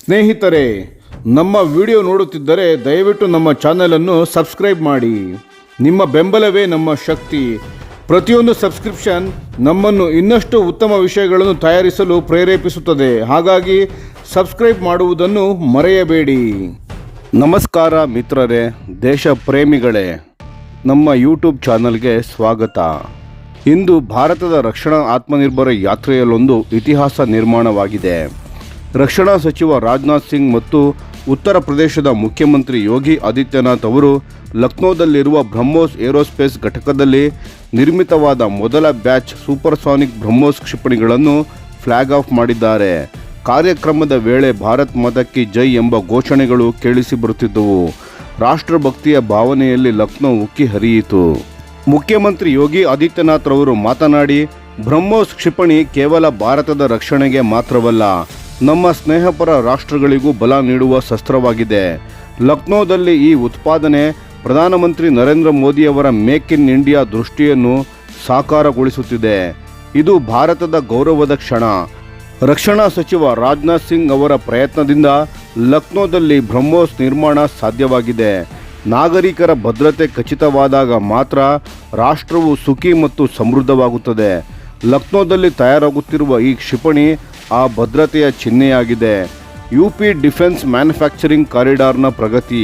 ಸ್ನೇಹಿತರೆ, ನಮ್ಮ ವಿಡಿಯೋ ನೋಡುತ್ತಿದ್ದರೆ ದಯವಿಟ್ಟು ನಮ್ಮ ಚಾನಲನ್ನು ಸಬ್ಸ್ಕ್ರೈಬ್ ಮಾಡಿ. ನಿಮ್ಮ ಬೆಂಬಲವೇ ನಮ್ಮ ಶಕ್ತಿ. ಪ್ರತಿಯೊಂದು ಸಬ್ಸ್ಕ್ರಿಪ್ಷನ್ ನಮ್ಮನ್ನು ಇನ್ನಷ್ಟು ಉತ್ತಮ ವಿಷಯಗಳನ್ನು ತಯಾರಿಸಲು ಪ್ರೇರೇಪಿಸುತ್ತದೆ. ಹಾಗಾಗಿ ಸಬ್ಸ್ಕ್ರೈಬ್ ಮಾಡುವುದನ್ನು ಮರೆಯಬೇಡಿ. ನಮಸ್ಕಾರ ಮಿತ್ರರೇ, ದೇಶ ಪ್ರೇಮಿಗಳೇ, ನಮ್ಮ ಯೂಟ್ಯೂಬ್ ಚಾನಲ್ಗೆ ಸ್ವಾಗತ. ಇಂದು ಭಾರತದ ರಕ್ಷಣಾ ಆತ್ಮನಿರ್ಭರ ಯಾತ್ರೆಯಲ್ಲೊಂದು ಇತಿಹಾಸ ನಿರ್ಮಾಣವಾಗಿದೆ. ರಕ್ಷಣಾ ಸಚಿವ ರಾಜನಾಥ್ ಸಿಂಗ್ ಮತ್ತು ಉತ್ತರ ಪ್ರದೇಶದ ಮುಖ್ಯಮಂತ್ರಿ ಯೋಗಿ ಆದಿತ್ಯನಾಥ್ ಅವರು ಲಕ್ನೋದಲ್ಲಿರುವ ಬ್ರಹ್ಮೋಸ್ ಏರೋಸ್ಪೇಸ್ ಘಟಕದಲ್ಲಿ ನಿರ್ಮಿತವಾದ ಮೊದಲ ಬ್ಯಾಚ್ ಸೂಪರ್ಸಾನಿಕ್ ಬ್ರಹ್ಮೋಸ್ ಕ್ಷಿಪಣಿಗಳನ್ನು ಫ್ಲಾಗ್ ಆಫ್ ಮಾಡಿದ್ದಾರೆ. ಕಾರ್ಯಕ್ರಮದ ವೇಳೆ ಭಾರತ್ ಮಾತಾ ಕಿ ಜೈ ಎಂಬ ಘೋಷಣೆಗಳು ಕೇಳಿಸಿಬರುತ್ತಿದ್ದವು. ರಾಷ್ಟ್ರಭಕ್ತಿಯ ಭಾವನೆಯಲ್ಲಿ ಲಕ್ನೋ ಉಕ್ಕಿ ಹರಿಯಿತು. ಮುಖ್ಯಮಂತ್ರಿ ಯೋಗಿ ಆದಿತ್ಯನಾಥ್ ರವರು ಮಾತನಾಡಿ, ಬ್ರಹ್ಮೋಸ್ ಕ್ಷಿಪಣಿ ಕೇವಲ ಭಾರತದ ರಕ್ಷಣೆಗೆ ಮಾತ್ರವಲ್ಲ, ನಮ್ಮ ಸ್ನೇಹಪರ ರಾಷ್ಟ್ರಗಳಿಗೂ ಬಲ ನೀಡುವ ಶಸ್ತ್ರವಾಗಿದೆ. ಲಕ್ನೋದಲ್ಲಿ ಈ ಉತ್ಪಾದನೆ ಪ್ರಧಾನಮಂತ್ರಿ ನರೇಂದ್ರ ಮೋದಿಯವರ ಮೇಕ್ ಇನ್ ಇಂಡಿಯಾ ದೃಷ್ಟಿಯನ್ನು ಸಾಕಾರಗೊಳಿಸುತ್ತಿದೆ. ಇದು ಭಾರತದ ಗೌರವದ ಕ್ಷಣ. ರಕ್ಷಣಾ ಸಚಿವ ರಾಜನಾಥ್ ಸಿಂಗ್ ಅವರ ಪ್ರಯತ್ನದಿಂದ ಲಕ್ನೋದಲ್ಲಿ ಬ್ರಹ್ಮೋಸ್ ನಿರ್ಮಾಣ ಸಾಧ್ಯವಾಗಿದೆ. ನಾಗರಿಕರ ಭದ್ರತೆ ಖಚಿತವಾದಾಗ ಮಾತ್ರ ರಾಷ್ಟ್ರವು ಸುಖಿ ಮತ್ತು ಸಮೃದ್ಧವಾಗುತ್ತದೆ. ಲಕ್ನೋದಲ್ಲಿ ತಯಾರಾಗುತ್ತಿರುವ ಈ ಕ್ಷಿಪಣಿ ಆ ಭದ್ರತೆಯ ಚಿಹ್ನೆಯಾಗಿದೆ. ಯುಪಿ ಡಿಫೆನ್ಸ್ ಮ್ಯಾನುಫ್ಯಾಕ್ಚರಿಂಗ್ ಕಾರಿಡಾರ್ನ ಪ್ರಗತಿ.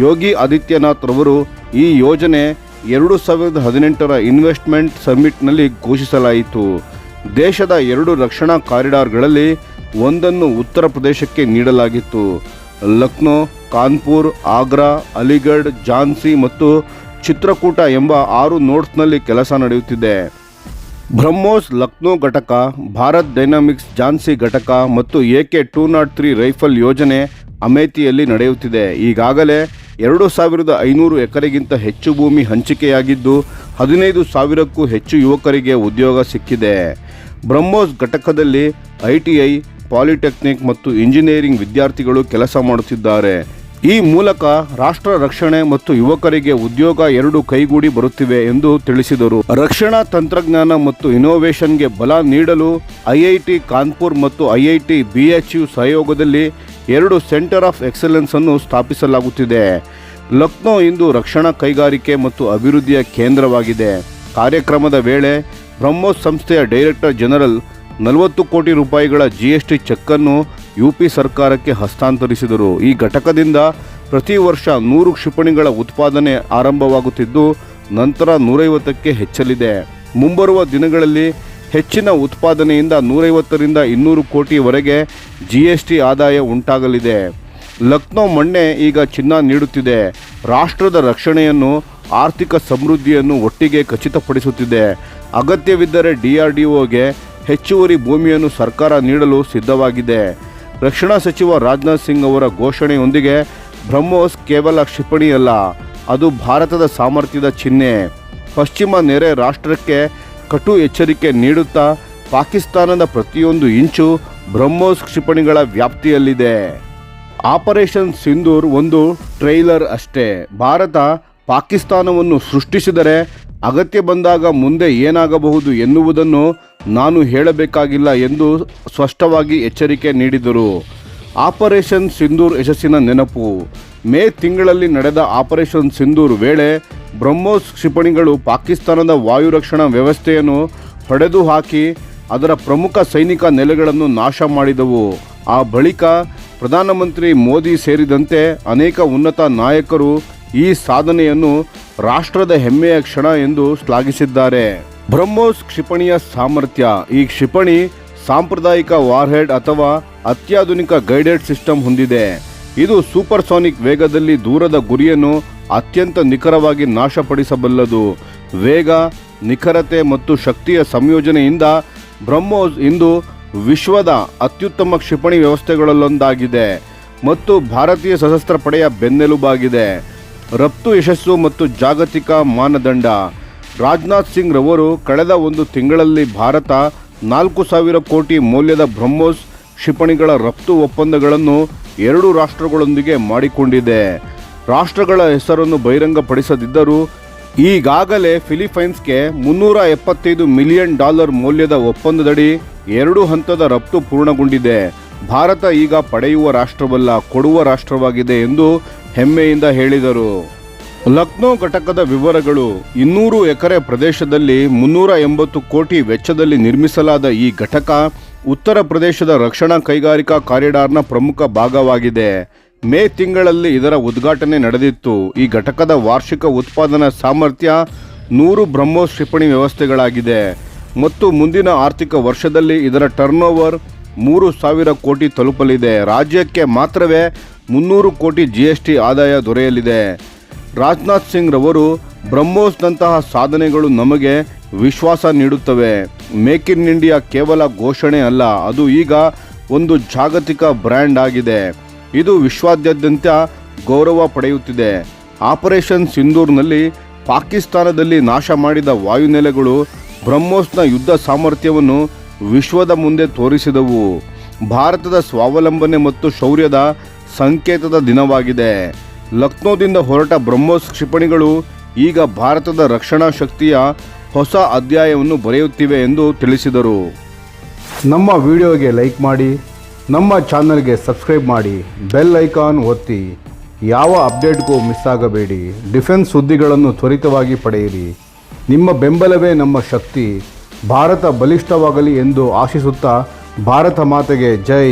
ಯೋಗಿ ಆದಿತ್ಯನಾಥ್ ರವರು ಈ ಯೋಜನೆ 2018ರ ಇನ್ವೆಸ್ಟ್ಮೆಂಟ್ ಸಮ್ಮಿಟ್ನಲ್ಲಿ ಘೋಷಿಸಲಾಯಿತು. ದೇಶದ 2 ರಕ್ಷಣಾ ಕಾರಿಡಾರ್ಗಳಲ್ಲಿ ಒಂದನ್ನು ಉತ್ತರ ಪ್ರದೇಶಕ್ಕೆ ನೀಡಲಾಗಿತ್ತು. ಲಕ್ನೋ, ಕಾನ್ಪುರ್, ಆಗ್ರಾ, ಅಲಿಗಢ್, ಝಾನ್ಸಿ ಮತ್ತು ಚಿತ್ರಕೂಟ ಎಂಬ 6 ನೋಡ್ಸ್ನಲ್ಲಿ ಕೆಲಸ ನಡೆಯುತ್ತಿದೆ. ಬ್ರಹ್ಮೋಸ್ ಲಕ್ನೋ ಘಟಕ, ಭಾರತ್ ಡೈನಾಮಿಕ್ಸ್ ಝಾನ್ಸಿ ಘಟಕ ಮತ್ತು AK-203 ರೈಫಲ್ ಯೋಜನೆ ಅಮೇಥಿಯಲ್ಲಿ ನಡೆಯುತ್ತಿದೆ. ಈಗಾಗಲೇ 2500 ಎಕರೆಗಿಂತ ಹೆಚ್ಚು ಭೂಮಿ ಹಂಚಿಕೆಯಾಗಿದ್ದು 15,000ಕ್ಕೂ ಹೆಚ್ಚು ಯುವಕರಿಗೆ ಉದ್ಯೋಗ ಸಿಕ್ಕಿದೆ. ಬ್ರಹ್ಮೋಸ್ ಘಟಕದಲ್ಲಿ ITI, ಪಾಲಿಟೆಕ್ನಿಕ್ ಮತ್ತು ಇಂಜಿನಿಯರಿಂಗ್ ವಿದ್ಯಾರ್ಥಿಗಳು ಕೆಲಸ ಮಾಡುತ್ತಿದ್ದಾರೆ. ಈ ಮೂಲಕ ರಾಷ್ಟ್ರ ರಕ್ಷಣೆ ಮತ್ತು ಯುವಕರಿಗೆ ಉದ್ಯೋಗ 2 ಕೈಗೂಡಿ ಬರುತ್ತಿವೆ ಎಂದು ತಿಳಿಸಿದರು. ರಕ್ಷಣಾ ತಂತ್ರಜ್ಞಾನ ಮತ್ತು ಇನೋವೇಷನ್ಗೆ ಬಲ ನೀಡಲು IIT ಕಾನ್ಪುರ್ ಮತ್ತು IIT BHU ಸಹಯೋಗದಲ್ಲಿ 2 ಸೆಂಟರ್ ಆಫ್ ಎಕ್ಸಲೆನ್ಸ್ ಅನ್ನು ಸ್ಥಾಪಿಸಲಾಗುತ್ತಿದೆ. ಲಕ್ನೋ ಇಂದು ರಕ್ಷಣಾ ಕೈಗಾರಿಕೆ ಮತ್ತು ಅಭಿವೃದ್ಧಿಯ ಕೇಂದ್ರವಾಗಿದೆ. ಕಾರ್ಯಕ್ರಮದ ವೇಳೆ ಬ್ರಹ್ಮೋಸ್ ಸಂಸ್ಥೆಯ ಡೈರೆಕ್ಟರ್ ಜನರಲ್ 40 ಕೋಟಿ ರೂಪಾಯಿಗಳ GST ಚೆಕ್ ಅನ್ನು UP ಸರ್ಕಾರಕ್ಕೆ ಹಸ್ತಾಂತರಿಸಿದರು. ಈ ಘಟಕದಿಂದ ಪ್ರತಿ ವರ್ಷ 100 ಕ್ಷಿಪಣಿಗಳ ಉತ್ಪಾದನೆ ಆರಂಭವಾಗುತ್ತಿದ್ದು ನಂತರ 150ಕ್ಕೆ ಹೆಚ್ಚಲಿದೆ. ಮುಂಬರುವ ದಿನಗಳಲ್ಲಿ ಹೆಚ್ಚಿನ ಉತ್ಪಾದನೆಯಿಂದ 150ರಿಂದ 200 ಕೋಟಿವರೆಗೆ GST ಆದಾಯ ಉಂಟಾಗಲಿದೆ. ಲಕ್ನೋ ಮಣ್ಣೆ ಈಗ ಚಿನ್ನ ನೀಡುತ್ತಿದೆ. ರಾಷ್ಟ್ರದ ರಕ್ಷಣೆಯನ್ನು, ಆರ್ಥಿಕ ಸಮೃದ್ಧಿಯನ್ನು ಒಟ್ಟಿಗೆ ಖಚಿತಪಡಿಸುತ್ತಿದೆ. ಅಗತ್ಯವಿದ್ದರೆ DRDOಗೆ ಹೆಚ್ಚುವರಿ ಭೂಮಿಯನ್ನು ಸರ್ಕಾರ ನೀಡಲು ಸಿದ್ಧವಾಗಿದೆ. ರಕ್ಷಣಾ ಸಚಿವ ರಾಜನಾಥ್ ಸಿಂಗ್ ಅವರ ಘೋಷಣೆಯೊಂದಿಗೆ ಬ್ರಹ್ಮೋಸ್ ಕೇವಲ ಕ್ಷಿಪಣಿಯಲ್ಲ, ಅದು ಭಾರತದ ಸಾಮರ್ಥ್ಯದ ಚಿಹ್ನೆ. ಪಶ್ಚಿಮ ನೆರೆ ರಾಷ್ಟ್ರಕ್ಕೆ ಕಟು ಎಚ್ಚರಿಕೆ ನೀಡುತ್ತಾ ಪಾಕಿಸ್ತಾನದ ಪ್ರತಿಯೊಂದು ಇಂಚು ಬ್ರಹ್ಮೋಸ್ ಕ್ಷಿಪಣಿಗಳ ವ್ಯಾಪ್ತಿಯಲ್ಲಿದೆ. ಆಪರೇಷನ್ ಸಿಂಧೂರ್ ಒಂದು ಟ್ರೈಲರ್ ಅಷ್ಟೇ. ಭಾರತ ಪಾಕಿಸ್ತಾನವನ್ನು ಸೃಷ್ಟಿಸಿದರೆ ಅಗತ್ಯ ಬಂದಾಗ ಮುಂದೆ ಏನಾಗಬಹುದು ಎನ್ನುವುದನ್ನು ನಾನು ಹೇಳಬೇಕಾಗಿಲ್ಲ ಎಂದು ಸ್ಪಷ್ಟವಾಗಿ ಎಚ್ಚರಿಕೆ ನೀಡಿದರು. ಆಪರೇಷನ್ ಸಿಂಧೂರ್ ಯಶಸ್ಸಿನ ನೆನಪು. ಮೇ ತಿಂಗಳಲ್ಲಿ ನಡೆದ ಆಪರೇಷನ್ ಸಿಂಧೂರ್ ವೇಳೆ ಬ್ರಹ್ಮೋಸ್ ಕ್ಷಿಪಣಿಗಳು ಪಾಕಿಸ್ತಾನದ ವಾಯು ರಕ್ಷಣಾ ವ್ಯವಸ್ಥೆಯನ್ನು ಹೊಡೆದು ಹಾಕಿ ಅದರ ಪ್ರಮುಖ ಸೈನಿಕ ನೆಲೆಗಳನ್ನು ನಾಶ ಮಾಡಿದವು. ಆ ಬಳಿಕ ಪ್ರಧಾನಮಂತ್ರಿ ಮೋದಿ ಸೇರಿದಂತೆ ಅನೇಕ ಉನ್ನತ ನಾಯಕರು ಈ ಸಾಧನೆಯನ್ನು ರಾಷ್ಟ್ರದ ಹೆಮ್ಮೆಯ ಕ್ಷಣ ಎಂದು ಶ್ಲಾಘಿಸಿದ್ದಾರೆ. ಬ್ರಹ್ಮೋಸ್ ಕ್ಷಿಪಣಿಯ ಸಾಮರ್ಥ್ಯ. ಈ ಕ್ಷಿಪಣಿ ಸಾಂಪ್ರದಾಯಿಕ ವಾರ್ಹೆಡ್ ಅಥವಾ ಅತ್ಯಾಧುನಿಕ ಗೈಡೆಡ್ ಸಿಸ್ಟಮ್ ಹೊಂದಿದೆ. ಇದು ಸೂಪರ್ಸಾನಿಕ್ ವೇಗದಲ್ಲಿ ದೂರದ ಗುರಿಯನ್ನು ಅತ್ಯಂತ ನಿಖರವಾಗಿ ನಾಶಪಡಿಸಬಲ್ಲದು. ವೇಗ, ನಿಖರತೆ ಮತ್ತು ಶಕ್ತಿಯ ಸಂಯೋಜನೆಯಿಂದ ಬ್ರಹ್ಮೋಸ್ ಇಂದು ವಿಶ್ವದ ಅತ್ಯುತ್ತಮ ಕ್ಷಿಪಣಿ ವ್ಯವಸ್ಥೆಗಳಲ್ಲೊಂದಾಗಿದೆ ಮತ್ತು ಭಾರತೀಯ ಸಶಸ್ತ್ರ ಪಡೆಯ ಬೆನ್ನೆಲುಬಾಗಿದೆ. ರಫ್ತು ಯಶಸ್ಸು ಮತ್ತು ಜಾಗತಿಕ ಮಾನದಂಡ. ರಾಜನಾಥ್ ಸಿಂಗ್ ರವರು ಕಳೆದ 1 ತಿಂಗಳಲ್ಲಿ ಭಾರತ 4,000 ಕೋಟಿ ಮೌಲ್ಯದ ಬ್ರಹ್ಮೋಸ್ ಕ್ಷಿಪಣಿಗಳ ರಫ್ತು ಒಪ್ಪಂದಗಳನ್ನು 2 ರಾಷ್ಟ್ರಗಳೊಂದಿಗೆ ಮಾಡಿಕೊಂಡಿದೆ. ರಾಷ್ಟ್ರಗಳ ಹೆಸರನ್ನು ಬಹಿರಂಗಪಡಿಸದಿದ್ದರೂ ಈಗಾಗಲೇ ಫಿಲಿಪೈನ್ಸ್ಗೆ $375 ಮಿಲಿಯನ್ ಮೌಲ್ಯದ ಒಪ್ಪಂದದಡಿ 2 ಹಂತದ ರಫ್ತು ಪೂರ್ಣಗೊಂಡಿದೆ. ಭಾರತ ಈಗ ಪಡೆಯುವ ರಾಷ್ಟ್ರವಲ್ಲ, ಕೊಡುವ ರಾಷ್ಟ್ರವಾಗಿದೆ ಎಂದು ಹೆಮ್ಮೆಯಿಂದ ಹೇಳಿದರು. ಲಕ್ನೋ ಘಟಕದ ವಿವರಗಳು. 200 ಎಕರೆ ಪ್ರದೇಶದಲ್ಲಿ 380 ಕೋಟಿ ವೆಚ್ಚದಲ್ಲಿ ನಿರ್ಮಿಸಲಾದ ಈ ಘಟಕ ಉತ್ತರ ಪ್ರದೇಶದ ರಕ್ಷಣಾ ಕೈಗಾರಿಕಾ ಕಾರಿಡಾರ್ನ ಪ್ರಮುಖ ಭಾಗವಾಗಿದೆ. ಮೇ ತಿಂಗಳಲ್ಲಿ ಇದರ ಉದ್ಘಾಟನೆ ನಡೆದಿತ್ತು. ಈ ಘಟಕದ ವಾರ್ಷಿಕ ಉತ್ಪಾದನಾ ಸಾಮರ್ಥ್ಯ 100 ಬ್ರಹ್ಮೋಸ್ ಕ್ಷಿಪಣಿ ವ್ಯವಸ್ಥೆಗಳಾಗಿದೆ ಮತ್ತು ಮುಂದಿನ ಆರ್ಥಿಕ ವರ್ಷದಲ್ಲಿ ಇದರ ಟರ್ನ್ಓವರ್ 3,000 ಕೋಟಿ ತಲುಪಲಿದೆ. ರಾಜ್ಯಕ್ಕೆ ಮಾತ್ರವೇ 300 ಕೋಟಿ GST ಆದಾಯ ದೊರೆಯಲಿದೆ. ರಾಜನಾಥ್ ಸಿಂಗ್ ರವರು, ಬ್ರಹ್ಮೋಸ್ನಂತಹ ಸಾಧನೆಗಳು ನಮಗೆ ವಿಶ್ವಾಸ ನೀಡುತ್ತವೆ. ಮೇಕ್ ಇನ್ ಇಂಡಿಯಾ ಕೇವಲ ಘೋಷಣೆ ಅಲ್ಲ, ಅದು ಈಗ ಒಂದು ಜಾಗತಿಕ ಬ್ರ್ಯಾಂಡ್ ಆಗಿದೆ. ಇದು ವಿಶ್ವಾದ್ಯಂತ ಗೌರವ ಪಡೆಯುತ್ತಿದೆ. ಆಪರೇಷನ್ ಸಿಂಧೂರ್ನಲ್ಲಿ ಪಾಕಿಸ್ತಾನದಲ್ಲಿ ನಾಶ ಮಾಡಿದ ವಾಯುನೆಲೆಗಳು ಬ್ರಹ್ಮೋಸ್ನ ಯುದ್ಧ ಸಾಮರ್ಥ್ಯವನ್ನು ವಿಶ್ವದ ಮುಂದೆ ತೋರಿಸಿದವು. ಭಾರತದ ಸ್ವಾವಲಂಬನೆ ಮತ್ತು ಶೌರ್ಯದ ಸಂಕೇತದ ದಿನವಾಗಿದೆ. ಲಕ್ನೋದಿಂದ ಹೊರಟ ಬ್ರಹ್ಮೋಸ್ ಕ್ಷಿಪಣಿಗಳು ಈಗ ಭಾರತದ ರಕ್ಷಣಾ ಶಕ್ತಿಯ ಹೊಸ ಅಧ್ಯಾಯವನ್ನು ಬರೆಯುತ್ತಿವೆ ಎಂದು ತಿಳಿಸಿದರು. ನಮ್ಮ ವಿಡಿಯೋಗೆ ಲೈಕ್ ಮಾಡಿ, ನಮ್ಮ ಚಾನಲ್ಗೆ ಸಬ್ಸ್ಕ್ರೈಬ್ ಮಾಡಿ, ಬೆಲ್ ಐಕಾನ್ ಒತ್ತಿ. ಯಾವ ಅಪ್ಡೇಟ್ಗೂ ಮಿಸ್ ಆಗಬೇಡಿ. ಡಿಫೆನ್ಸ್ ಸುದ್ದಿಗಳನ್ನು ತ್ವರಿತವಾಗಿ ಪಡೆಯಿರಿ. ನಿಮ್ಮ ಬೆಂಬಲವೇ ನಮ್ಮ ಶಕ್ತಿ. ಭಾರತ ಬಲಿಷ್ಠವಾಗಲಿ ಎಂದು ಆಶಿಸುತ್ತಾ ಭಾರತ ಮಾತೆಗೆ ಜೈ.